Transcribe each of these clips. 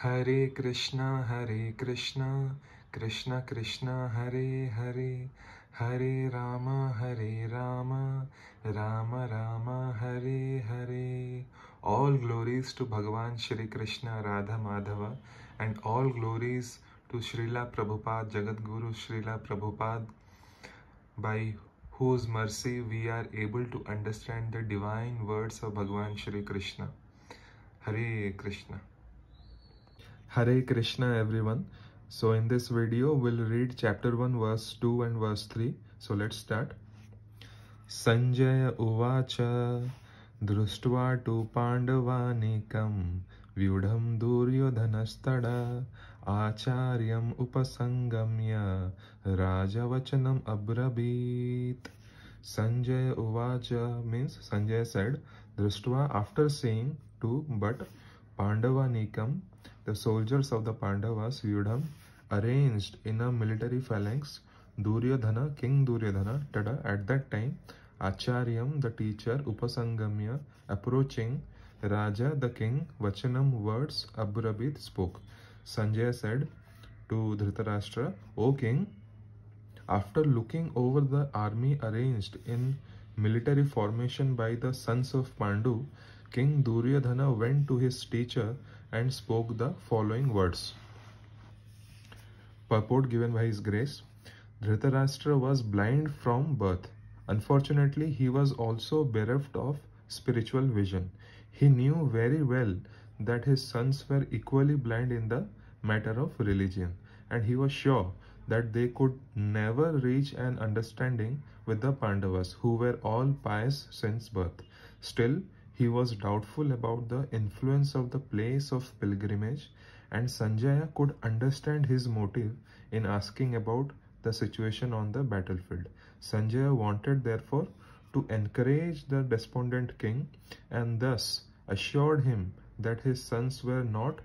Hare Krishna, Krishna Krishna, Hare Hare, Hare Rama, Rama Rama, Hare Hare. All glories to Bhagavan Shri Krishna, Radha Madhava, and all glories to Srila Prabhupada, Jagat Guru Srila Prabhupada, by whose mercy we are able to understand the divine words of Bhagavan Shri Krishna. Hare Krishna. Hare Krishna everyone. So in this video we'll read chapter 1 verse 2 and verse 3. So let's start. Sanjaya uvacha društva tu pandavanekam vyudham duryodhanastada acharyam upasangamya rajavachanam abrabit. Sanjaya uvacha means Sanjaya said, društva, after seeing two but Pandavanikam, the soldiers of the Pandavas, Vyudham, arranged in a military phalanx, Duryodhana, King Duryodhana, tada, at that time, Acharyam, the teacher, Upasangamya, approaching Raja, the king, Vachanam, words, Abrabit, spoke. Sanjaya said to Dhritarashtra, O king, after looking over the army arranged in military formation by the sons of Pandu, King Duryodhana went to his teacher and spoke the following words. Purport given by His Grace. Dhritarashtra was blind from birth. Unfortunately, he was also bereft of spiritual vision. He knew very well that his sons were equally blind in the matter of religion, and he was sure that they could never reach an understanding with the Pandavas, who were all pious since birth. Still, he was doubtful about the influence of the place of pilgrimage, and Sanjaya could understand his motive in asking about the situation on the battlefield. Sanjaya wanted therefore to encourage the despondent king and thus assured him that his sons were not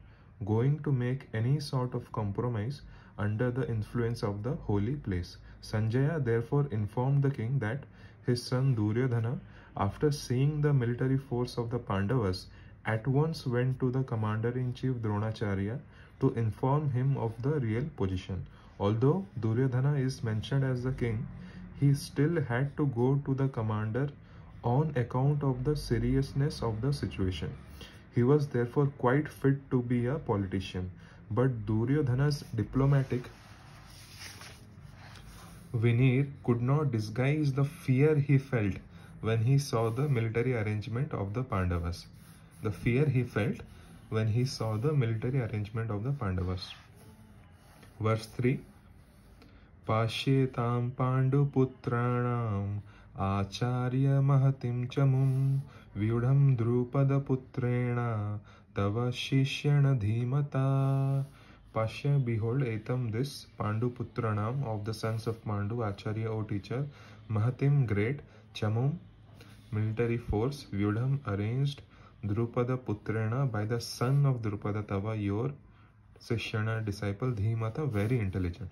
going to make any sort of compromise under the influence of the holy place. Sanjaya therefore informed the king that his son Duryodhana, after seeing the military force of the Pandavas, at once went to the commander-in-chief Dronacharya to inform him of the real position. Although Duryodhana is mentioned as the king, he still had to go to the commander on account of the seriousness of the situation. He was therefore quite fit to be a politician. But Duryodhana's diplomatic veneer could not disguise the fear he felt when he saw the military arrangement of the Pandavas. The fear he felt when he saw the military arrangement of the Pandavas. Verse 3. Pashyetam Panduputranam Acharya Mahatim Chamum Vyudham Drupada Putrena Tava Shishyana Dhimata. Pashya, behold, etam, this Panduputranam, of the sons of Pandu, Acharya, O teacher, Mahatim, great, Chamum, military force, Vyudham, arranged, Drupada Putrena, by the son of Drupada, Tava, your Sishyana, disciple, Dhimata, very intelligent.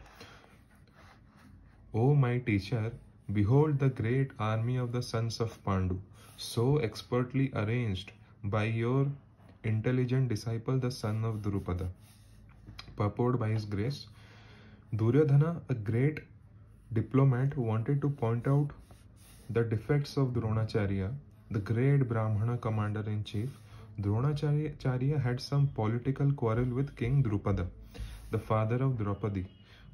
O my teacher, behold the great army of the sons of Pandu, so expertly arranged by your intelligent disciple, the son of Drupada. Purport by His Grace. Duryodhana, a great diplomat, wanted to point out the defects of Dronacharya, the great Brahmana commander-in-chief. Dronacharya had some political quarrel with King Drupada, the father of Draupadi,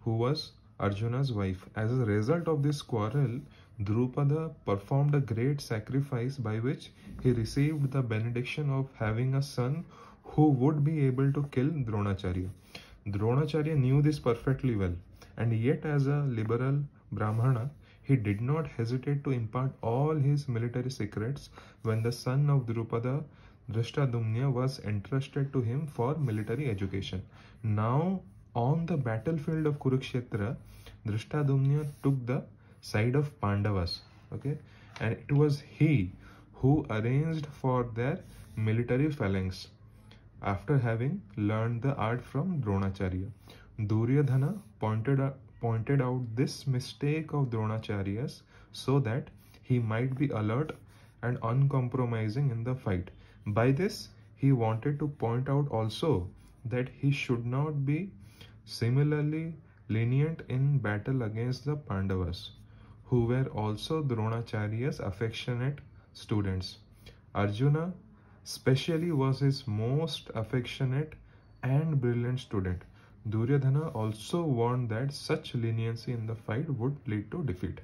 who was Arjuna's wife. As a result of this quarrel, Drupada performed a great sacrifice by which he received the benediction of having a son who would be able to kill Dronacharya. Dronacharya knew this perfectly well, and yet as a liberal Brahmana, he did not hesitate to impart all his military secrets when the son of Drupada, Drishtadumna, was entrusted to him for military education. Now, on the battlefield of Kurukshetra, Drishtadumna took the side of Pandavas, okay, and it was he who arranged for their military phalanx after having learned the art from Dronacharya. Duryodhana pointed out this mistake of Dronacharya's so that he might be alert and uncompromising in the fight. By this, he wanted to point out also that he should not be similarly lenient in battle against the Pandavas, who were also Dronacharya's affectionate students. Arjuna specially was his most affectionate and brilliant student. Duryodhana also warned that such leniency in the fight would lead to defeat.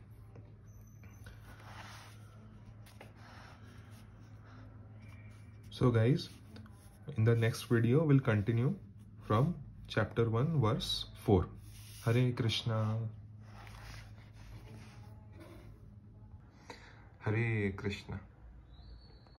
So guys, in the next video we'll continue from chapter 1 verse 4. Hare Krishna. Hare Krishna.